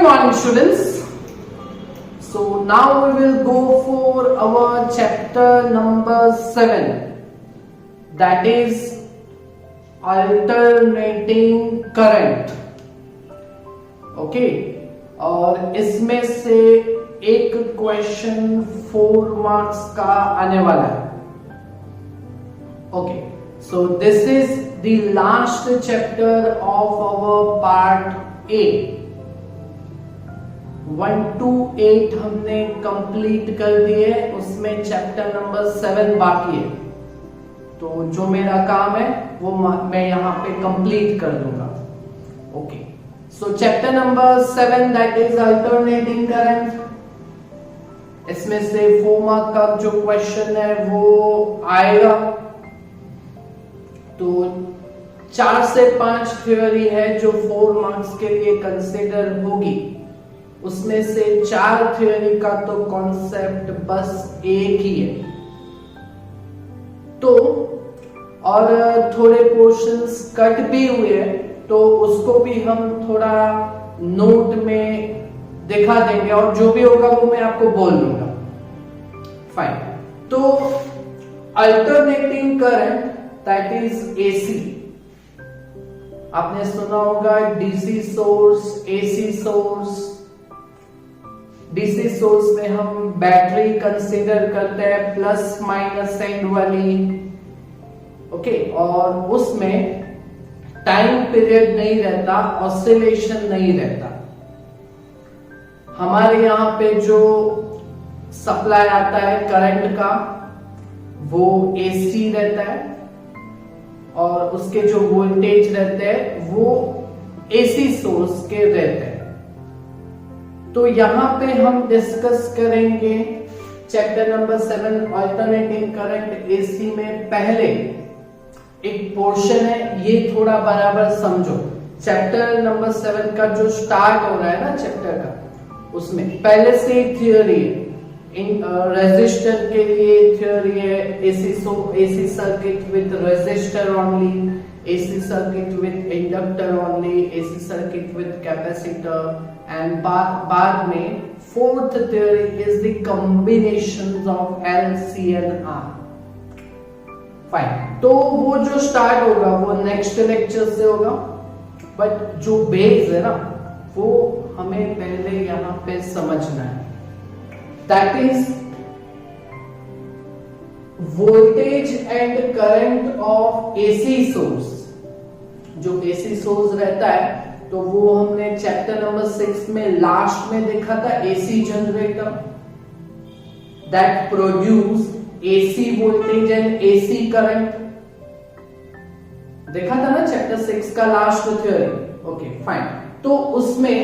morning, students. So now we will go for our chapter number 7, that is alternating current. Okay, और इसमें से एक question 4 marks का आने वाला है. Okay, so this is the last chapter of our part A. 1 to 8 हमने complete कर दिए, उसमें चैप्टर नंबर 7 बाकी है. तो जो मेरा काम है वो मैं यहाँ पे कंप्लीट कर दूंगा. Okay, so chapter number 7 that is alternating current. इसमें से 4 मार्क का जो क्वेश्चन है वो आएगा. तो 4 से 5 थ्योरी है जो 4 मार्क्स के लिए कंसिडर होगी. उसमें से 4 थ्योरी का तो कॉन्सेप्ट बस एक ही है. तो और थोड़े पोर्शंस कट भी हुए हैं, तो उसको भी हम थोड़ा नोट में दिखा देंगे और जो भी होगा वो मैं आपको बोल दूंगा. फाइन. तो alternating current that is AC. आपने सुना होगा DC source, AC source. DC source में हम बैटरी कंसीडर करते हैं प्लस माइनस एंड वाली. ओके, और उसमें टाइम पीरियड नहीं रहता, ऑसिलेशन नहीं रहता. हमारे यहां पे जो सप्लाई आता है करंट का वो एसी रहता है, और उसके जो वोल्टेज रहते हैं वो एसी सोर्स के रहते हैं. तो यहां पे हम डिस्कस करेंगे chapter number 7 alternating current AC में. पहले एक पोर्शन है, ये थोड़ा बराबर समझो. चैप्टर नंबर 7 का जो स्टार्ट हो रहा है ना चैप्टर का, उसमें पहले से ही थ्योरी है. इन रेजिस्टर के लिए थ्योरी है, AC circuit with resistor only, AC circuit with inductor only, AC circuit with capacitor, and बाद में fourth theory is the combinations of L, C and R. Fine. तो वो जो स्टार्ट होगा वो नेक्स्ट लेक्चर से होगा, बट जो बेस है ना वो हमें पहले यहाँ पे समझना है. That is voltage and current of AC source. जो एसी सोर्स रहता है तो वो हमने चैप्टर नंबर 6 में लास्ट में देखा था. AC generator that produce AC voltage and AC current देखा था ना चैप्टर 6 का लास्ट थ्योरी. Okay fine. तो उसमें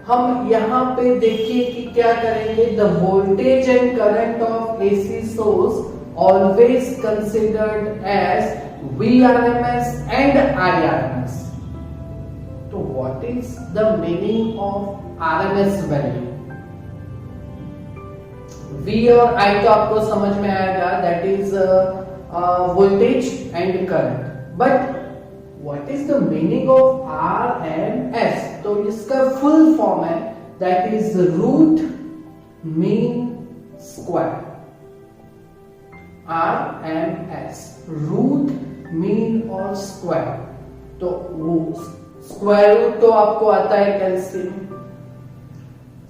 हम यहां पे देखिए कि क्या करेंगे. The voltage and current of AC source always considered as VRMS and IRMS. So what is the meaning of RMS value? V और I तो आपको समझ में आएगा, that is voltage and current. But what is the meaning of RMS? तो इसका full form है that is root mean square. RMS, root mean और स्क्वायर. तो वो स्क्वायर रूट तो आपको आता है कैल्सी में,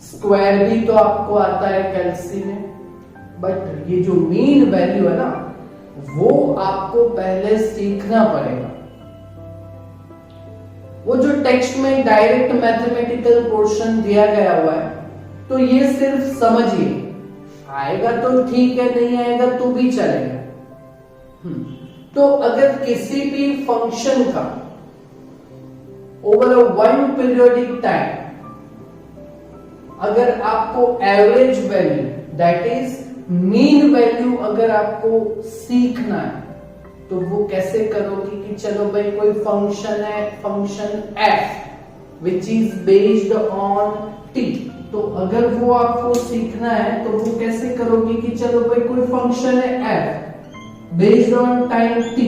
स्क्वायर भी तो आपको आता है कैल्सी में, बट ये जो मीन वैल्यू है ना वो आपको पहले सीखना पड़ेगा. वो जो टेक्स्ट में डायरेक्ट मैथमेटिकल पोर्शन दिया गया हुआ है, तो ये सिर्फ समझिए. आएगा तो ठीक है, नहीं आएगा तो भी चलेगा. तो अगर किसी भी फंक्शन का ओवर वन पीरियोडिक टाइम अगर आपको average value that is mean value अगर आपको सीखना है, तो वो कैसे करोगे कि चलो भाई कोई फंक्शन है, function f which is based on t. तो अगर वो आपको सीखना है तो वो कैसे करोगे कि चलो भाई कोई फंक्शन है f based on time t.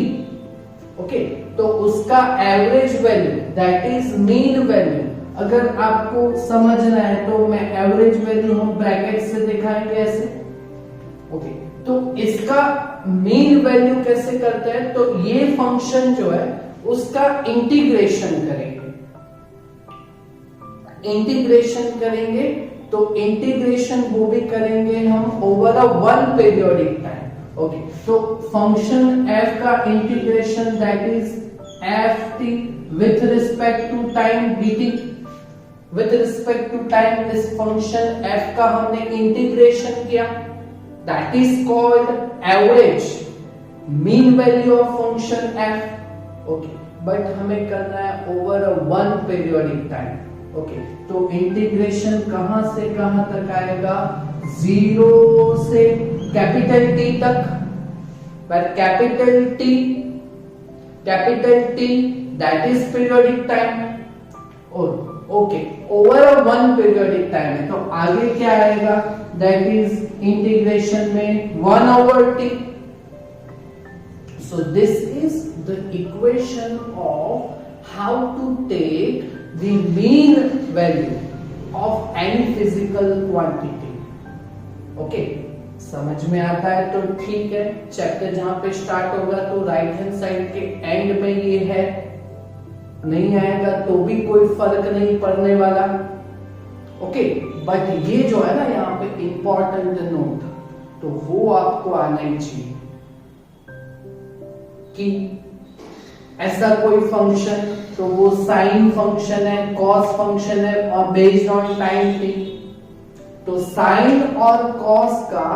Okay, तो उसका average value that is mean value अगर आपको समझना है तो मैं एवरेज वैल्यू हम ब्रैकेट से दिखाएंगे ऐसे। ओके, तो इसका मीन वैल्यू कैसे करते हैं, तो ये फंक्शन जो है उसका इंटीग्रेशन करेंगे। इंटीग्रेशन करेंगे तो इंटीग्रेशन वो भी करेंगे हम over a one periodic time. Okay, तो फंक्शन f का integration that is ft with respect to time dt। With respect to time इस फंक्शन f का हमने इंटीग्रेशन किया, that is called average mean value of function f। Okay, but हमें करना है over a one periodic time. Okay, तो integration कहां से कहां तक आएगा, 0 से कैपिटल T तक, पर capital T that is periodic time. और okay, over a one periodic time है, तो आगे क्या आएगा, दैट इज इंटीग्रेशन में 1/T। So this is the equation of how to take the mean value of any physical quantity। Okay, समझ में आता है तो ठीक है। चैप्टर जहां पे स्टार्ट होगा तो राइट हैंड साइड के एंड में ये है, नहीं आएगा तो भी कोई फर्क नहीं पड़ने वाला। ओके, बट ये जो है ना यहाँ पे इंपॉर्टेंट नोट, तो वो आपको आना ही चाहिए कि ऐसा कोई फंक्शन, तो वो साइन फंक्शन है, कॉस फंक्शन है और बेस्ड ऑन टाइम t। तो साइन और कॉस का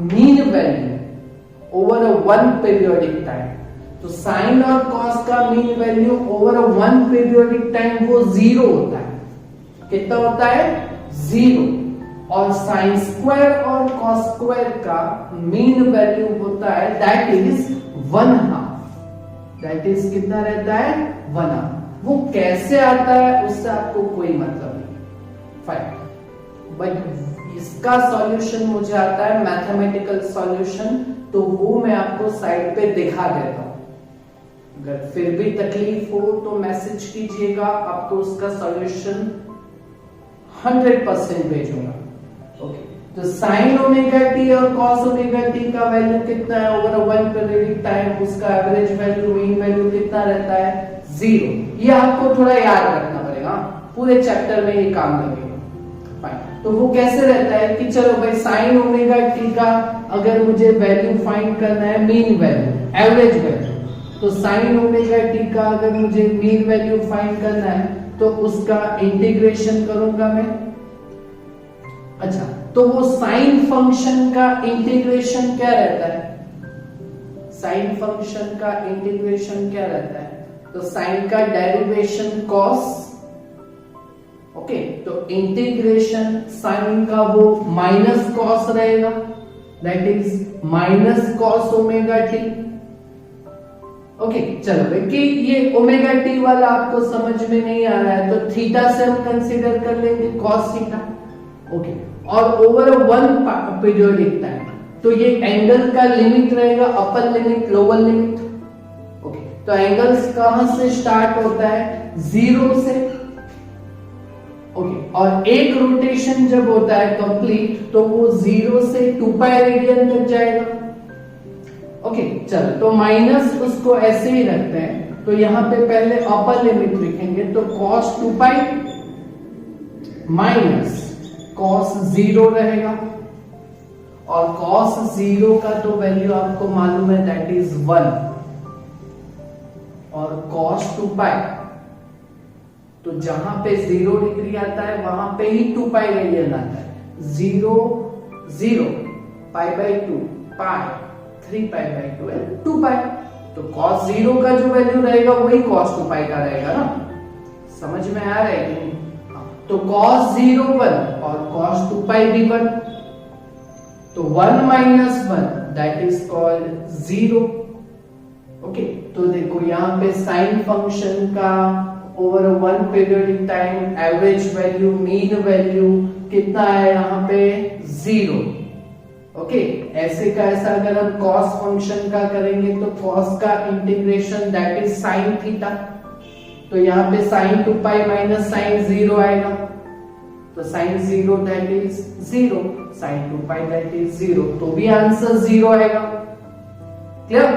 mean value over a one periodic time, तो साइन और कॉस का mean value over a one periodic time वो 0 होता है। कितना होता है, 0। और साइन स्क्वायर और कॉस स्क्वायर का मीन वैल्यू होता है दैट इज 1/2। दैट इज कितना रहता है, 1/2। वो कैसे आता है उससे आपको कोई मतलब नहीं, फाइन। बट इसका सॉल्यूशन मुझे आता है मैथमेटिकल सॉल्यूशन, तो वो मैं आपको साइड पे दिखा देता हूं। अगर फिर भी तकलीफ हो तो मैसेज कीजिएगा, आपको उसका सॉल्यूशन 100% भेजूंगा। ओके, तो साइन ओमेगा टी और कॉस ओमेगा टी का वैल्यू कितना है over a one periodic time, उसका एवरेज वैल्यू मीन वैल्यू कितना रहता है, 0। ये आपको थोड़ा याद रखना पड़ेगा, पूरे चैप्टर में ये काम लगेगा। फाइन, तो वो कैसे रहता है कि चलो भाई साइन ओमेगा टी का अगर मुझे वैल्यू फाइंड करना है, मीन वैल्यू एवरेज वैल्यू, तो साइन ओमेगा टी का अगर मुझे मीन वैल्यू फाइंड करना है तो उसका इंटीग्रेशन करूंगा मैं। अच्छा, तो वो साइन फंक्शन का इंटीग्रेशन क्या रहता है, साइन फंक्शन का इंटीग्रेशन क्या रहता है, तो साइन का डेरिवेशन कॉस। ओके, तो इंटीग्रेशन साइन का वो माइनस कॉस रहेगा, that is minus cos omega T. Okay, चलो देखिए ये ओमेगा टी वाला आपको समझ में नहीं आ रहा है तो थीटा से हम कंसीडर कर लेंगे कॉस थीटा। ओके, और ओवर वन पीरियोडिक टाइम, तो ये एंगल का लिमिट रहेगा, upper limit lower limit. Okay, तो एंगल्स कहां से स्टार्ट होता है, 0 से। ओके, और एक रोटेशन जब होता है कंप्लीट तो वो 0 से 2 पाई रेडियन तक जाएगा। ओके, चलो तो माइनस उसको ऐसे ही रखते हैं, तो यहां पे पहले अपर लिमिट लिखेंगे, तो cos 2 पाई माइनस cos 0 रहेगा, और cos 0 का तो वैल्यू आपको मालूम है दैट इज 1, और cos 2 पाई, तो जहां पे 0 डिग्री आता है वहां पे ही 2 पाई रेडियन आता है। 0 0 pi by 2 pi 3 pi by 2 है 2 पाई, तो cos 0 का जो वैल्यू रहेगा वही cos 2 पाई का रहेगा ना, समझ में आ रहा है कि नहीं? तो cos 0 1 और cos 2 पाई भी 1, तो 1 minus 1 that is called 0। Okay, तो देखो यहाँ पे साइन फंक्शन का over one periodic time average value mean value कितना है यहाँ पे 0। ओके, ऐसे का ऐसा अगर हम cos फंक्शन का करेंगे तो cos का integration that is sin theta, तो यहाँ पे साइन 2 पाई माइनस साइन 0 आएगा, तो sine 0 that is 0, sine 2 pi that is 0, तो भी आंसर 0 आएगा। क्लियर?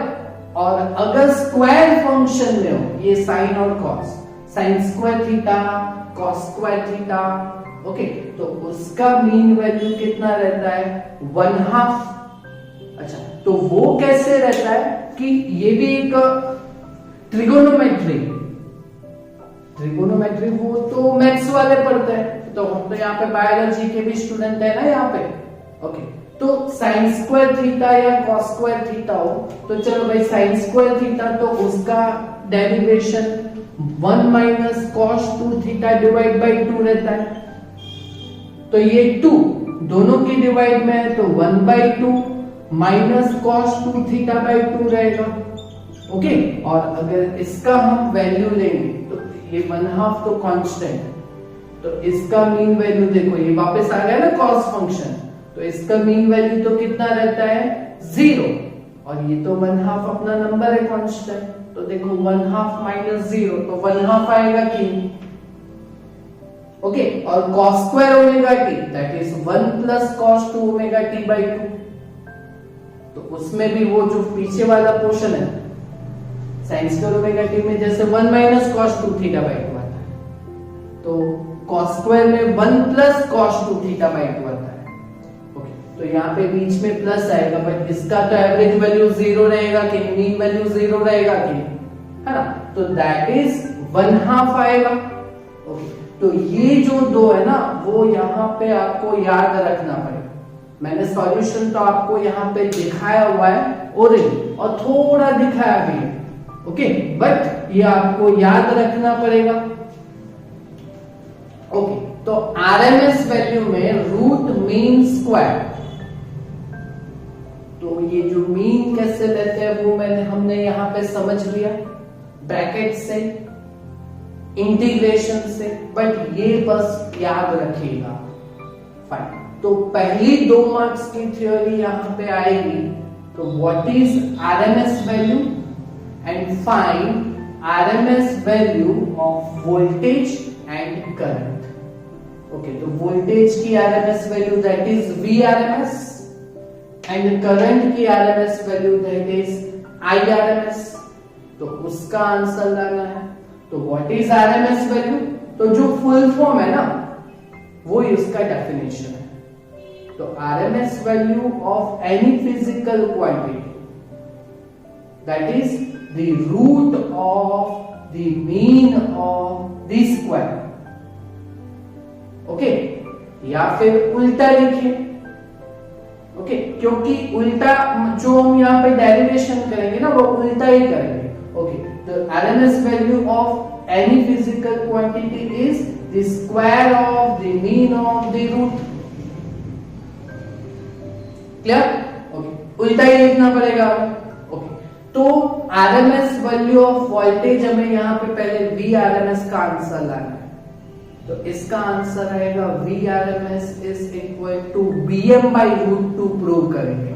और अगर स्क्वायर फंक्शन में हो ये साइन और cos, sine square theta cos square theta, okay, तो उसका मीन वैल्यू कितना रहता है 1/2। अच्छा, तो वो कैसे रहता है कि ये भी एक ट्रिगोनोमेट्री वो तो मैथ्स वाले पढ़ते हैं, तो हम तो यहाँ पे बायोलॉजी के भी स्टूडेंट है ना यहाँ पे, ओके। तो साइन स्क्वायर थीटा या कॉस स्क्वायर थीटा हो, तो चलो भाई साइन स्क्वायर थीटा तो उसका derivation 1 minus cos 2 theta divide by 2 रहता है, तो ये 2 दोनों की डिवाइड में है तो 1/2 माइनस कॉस 2 थीटा बाई 2 रहेगा, ओके। और अगर इसका हम वैल्यू लेंगे तो ये 1/2 तो कांस्टेंट, तो इसका मीन वैल्यू देखो ये वापस आ गया ना कॉस फंक्शन, तो इसका मीन वैल्यू तो कितना रहता है 0, और ये तो 1/2 अपना नंबर है कांस्टेंट, तो देखो 1/2 माइनस 0 तो 1/2 आएगा कि ओके। और cos square omega T that is 1 plus cos 2 omega T by 2, तो उसमें भी वो जो पीछे वाला पोर्शन है साइन स्क्वायर ओमेगा टी में जैसे 1 माइनस cos 2 थीटा बाई 2 आता है, तो cos स्क्वायर में 1 प्लस cos 2 थीटा बाई 2 आता है, ओके। तो यहाँ पे बीच में प्लस आएगा, बट इसका तो एवरेज वैल्यू 0 रहेगा कि मीन वैल्यू 0 रहेगा कि, है ना, तो दैट इज 1/2 आएगा, ओके। तो ये जो दो है ना वो यहाँ पे आपको याद रखना पड़ेगा। मैंने सॉल्यूशन तो आपको यहाँ पे दिखाया हुआ है ऑलरेडी और थोड़ा दिखाया भी है, ओके, बट ये आपको याद रखना पड़ेगा, ओके। तो आरएमएस वैल्यू में रूट मीन स्क्वायर, तो ये जो मीन कैसे लेते हैं वो हमने यहाँ पे समझ लिया ब्रैकेट से, इंटीग्रेशन से, बट ये बस याद रखिएगा, फाइन। तो पहली 2 मार्क्स की थ्योरी यहां पे आएगी, तो what is RMS value and find RMS value of voltage and current, okay. तो वोल्टेज की RMS value that is Vrms and current की RMS value that is Irms, तो उसका आंसर लाना है। तो व्हाट इज आरएमएस वैल्यू, तो जो फुल फॉर्म है ना वो इसका डेफिनेशन है, तो RMS value of any physical quantity that is the root of the mean of the square, okay. या फिर उल्टा लिखिए, ओके, क्योंकि उल्टा जो हम यहाँ पे डेरिवेशन करेंगे ना वो उल्टा ही करेंगे, okay. The RMS value of any physical quantity is the square of the mean of the root. Clear? Okay. उल्टा ही लिखना पड़ेगा, ओके। तो RMS value of voltage हमें यहाँ पे पहले Vrms का आंसर लाना है, तो इसका आंसर आएगा Vrms is equal to Vm by root 2 prove करेंगे,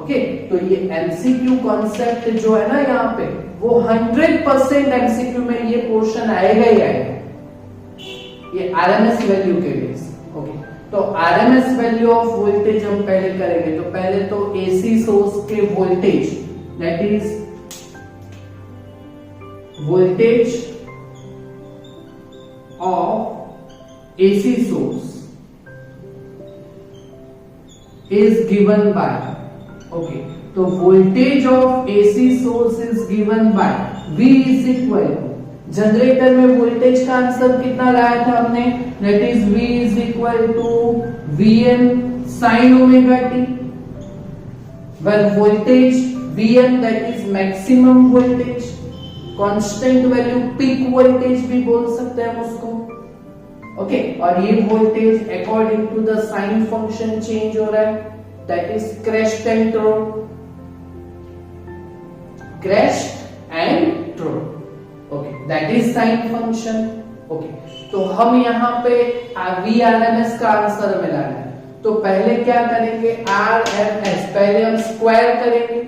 ओके। तो ये एमसीक्यू कॉन्सेप्ट जो है ना यहाँ पे वो 100% एमसीक्यू में ये पोर्शन आएगा ही आएगा, ये आरएमएस वैल्यू के बेस, ओके। तो आरएमएस वैल्यू ऑफ वोल्टेज हम पहले करेंगे, तो पहले तो एसी सोर्स के voltage that is voltage of AC source is given by, okay. तो voltage of AC source is given by V is equal to, generator में वोल्टेज का आंसर कितना लाया था हमने, that is V is equal to Vm sin omega t, well voltage Vm that is maximum voltage, constant value peak voltage भी बोल सकते हैं हम उसको, ओके। और ये voltage according to the sine function change हो रहा है, that is crest and throw, crest and throw, okay, that is sine function, okay। तो हम यहाँ पे Vrms का आंसर हमें लाना है, तो पहले क्या करेंगे RMS पहले हम स्क्वायर करेंगे,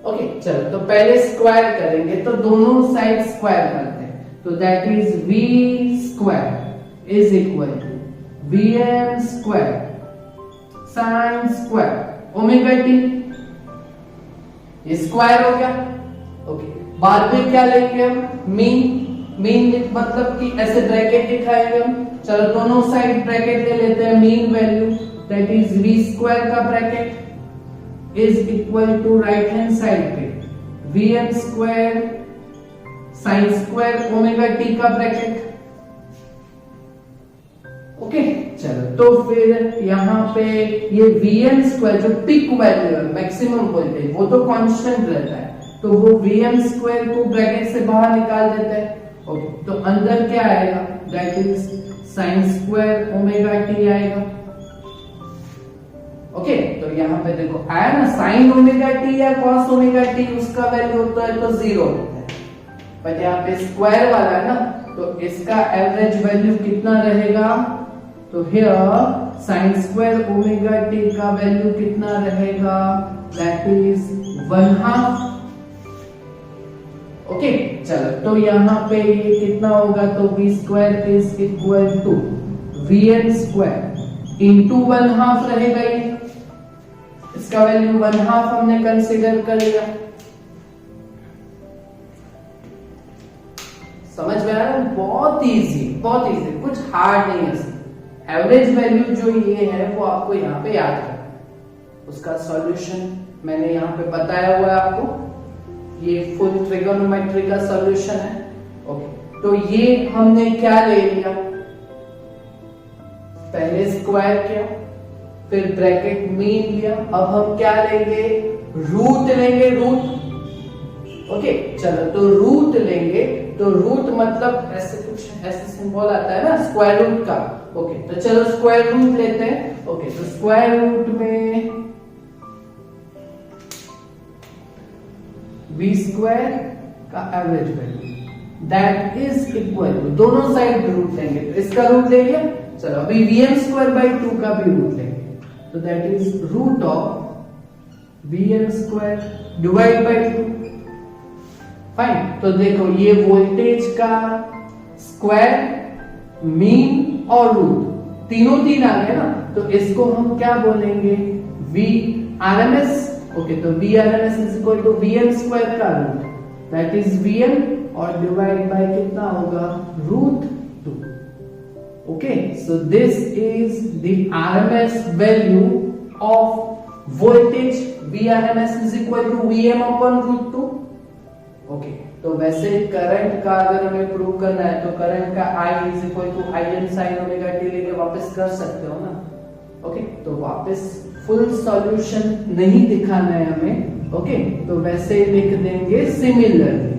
ओके चलो, तो पहले स्क्वायर करेंगे, तो दोनों साइड स्क्वायर करते हैं, तो that is v square is equal to vm square sine square omega T, ये स्क्वायर हो गया। ओके, बाद में क्या लेंगे हम, मीन। मीन मतलब कि ऐसे ब्रैकेट दिखाएंगे हम। चलो दोनों साइड ब्रैकेट ले लेते हैं, mean value that is v square का bracket is equal to right hand side पे vm square sine square omega t का ब्रैकेट। ओके चलो, तो फिर यहाँ पे ये vm स्क्वायर जो पिक वैल्यू है, मैक्सिमम वोल्टेज, वो तो कांस्टेंट रहता है, तो वो vm स्क्वायर को ब्रैकेट से बाहर निकाल देते हैं। ओके, तो अंदर क्या आएगा, that is sine square omega T आएगा। ओके, तो यहाँ पे देखो आया ना, साइन ओमेगा टी या कॉस ओमेगा टी, उसका वैल्यू होता है तो 0 होता है, बट यहाँ पे स्क्वायर वाला है ना, तो इसका एवरेज वैल्यू कितना रहेगा, तो here sine square omega t का वैल्यू कितना रहेगा, दैट इज 1/2। ओके चलो, तो यहाँ पे ये कितना होगा, तो v square is equal to vn square into 1/2 रहेगा, ये इसका वैल्यू 1/2 हमने कंसीडर कर लिया। समझ में आ रहा है, बहुत इजी, कुछ हार्ड नहीं है। एवरेज वैल्यू जो ये है वो आपको यहाँ पे याद है, उसका सॉल्यूशन मैंने यहाँ पे बताया हुआ है आपको, ये फुल ट्रिगोनोमेट्री का सॉल्यूशन है। ओके, तो ये हमने क्या ले लिया, पहले स्क्वायर किया, फिर ब्रैकेट मीन लिया, अब हम क्या लेंगे, रूट लेंगे, रूट। ओके चलो, तो रूट लेंगे, तो रूट मतलब ऐसे कुछ ऐसे सिंबल आता है ना स्क्वायर रूट का। ओके, तो चलो स्क्वायर रूट लेते हैं। ओके, तो स्क्वायर रूट में v स्क्वायर का average value that is equal to, दोनों साइड रूट लेंगे, तो इसका रूट ले लिया। चलो अभी vm स्क्वायर बाई 2 का भी रूट लेंगे, तो that is root of vm square divide by 2। Fine, तो देखो ये वोल्टेज का स्क्वायर, मीन और रूट तीनों 3 आ गए ना, तो इसको हम क्या बोलेंगे, v rms। ओके, तो v rms is equal to vm square का रूट दैट इज vm और डिवाइड बाय कितना होगा, √2। Okay, so this is the rms value of voltage, v rms is equal to vm upon √2। Okay, तो वैसे current का अगर हमें prove करना है तो करंट का I is equal to Im sine omega T लेके वापस कर सकते हो ना। ओके, तो वापस फुल सॉल्यूशन नहीं दिखाना है हमें। ओके, तो वैसे लिख देंगे सिमिलरली।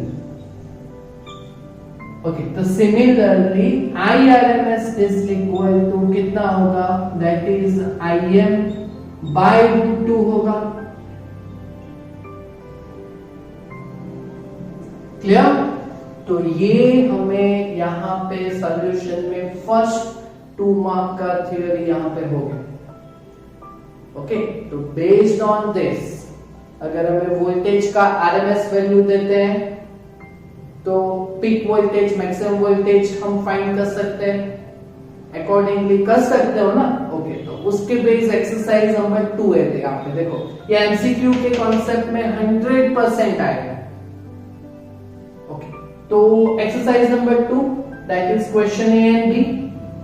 ओके, तो similarly Irms is equal to कितना होगा, दैट इज Im बाय √2 होगा। क्लियर? तो ये हमें यहाँ पे सॉल्यूशन में फर्स्ट 2 मार्क का थ्योरी यहाँ पे हो गया। ओके, तो बेस्ड ऑन दिस अगर हमें वोल्टेज का आरएमएस वैल्यू देते हैं तो पीक वोल्टेज, मैक्सिमम वोल्टेज हम फाइंड कर सकते हैं, अकॉर्डिंगली कर सकते हो ना। ओके, तो उसके बेस एक्सरसाइज नंबर 2 है, यहाँ पे देखो ये एमसीक्यू के कॉन्सेप्ट में 100% आएगा। तो exercise number 2 that is question A and B.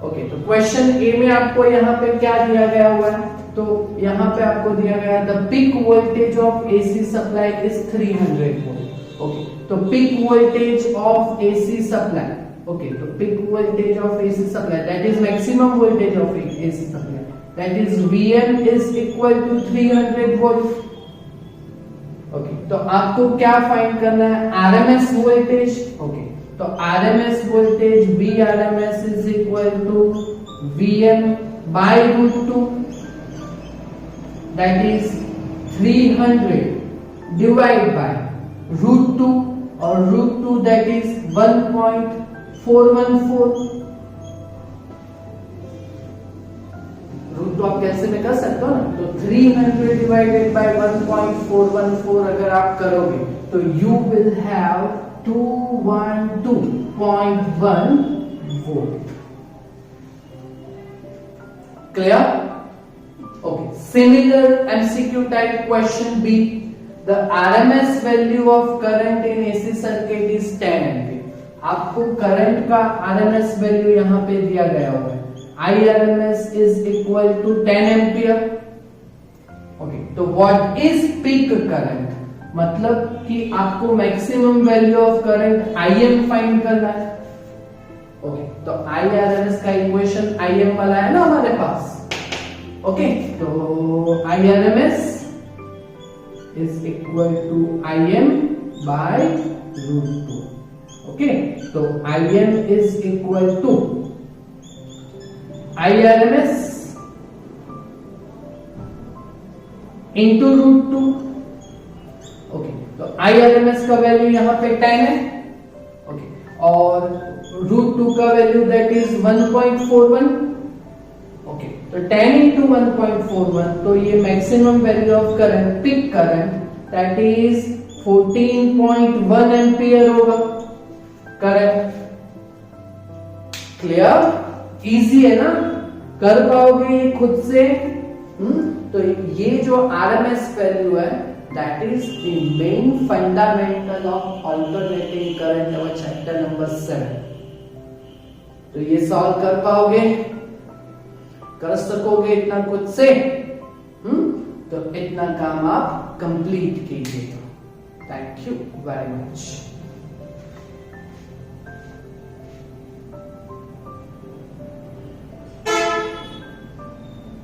Okay, तो क्वेश्चन ए में आपको यहाँ पे क्या दिया गया हुआ है, तो यहाँ पे आपको दिया गया है the peak voltage of AC supply is 300 volt. Okay, तो peak voltage of AC supply, okay, तो peak voltage of AC supply that is maximum voltage of AC supply that is Vm is equal to 300 volt. Okay, तो आपको क्या find करना है, RMS voltage. Okay, तो RMS voltage Vrms is equal to Vm by √2 that is 300 divide by √2 और √2 that is 1.414। √2 तो आप कैसे में कर सकते हो ना, तो 300 डिवाइडेड बाय 1.414 अगर आप करोगे तो you will have 212.1 volt. Clear? Okay. Similar MCQ type question B. The RMS value of current in AC circuit is 10 ampere. आपको करंट का RMS वैल्यू यहाँ पे दिया गया हुआ है। IRMS is equal to 10 ampere. Okay, तो व्हाट इज पीक करंट, मतलब कि आपको maximum value of current IM find करना है। ओके, तो IRMS का इक्वेशन IM वाला है ना हमारे पास। ओके, तो IRMS is equal to IM by √2। Okay, तो IM is equal to IRMS into √2। Okay, तो IRMS का वैल्यू यहां पे 10 है। ओके, और √2 का वैल्यू दैट इज 1.41। ओके, तो 10 into 1.41, तो ये maximum value of current, peak current that is 14.1 ampere होगा करंट। क्लियर? इजी है ना, कर पाओगे ये खुद से। तो ये जो RMS वैल्यू है that is the main fundamental of alternating current, our chapter number 7। तो ये सॉल्व कर पाओगे, कर सकोगे इतना खुद से। तो इतना काम आप कंप्लीट कीजिएगा। Thank you very much.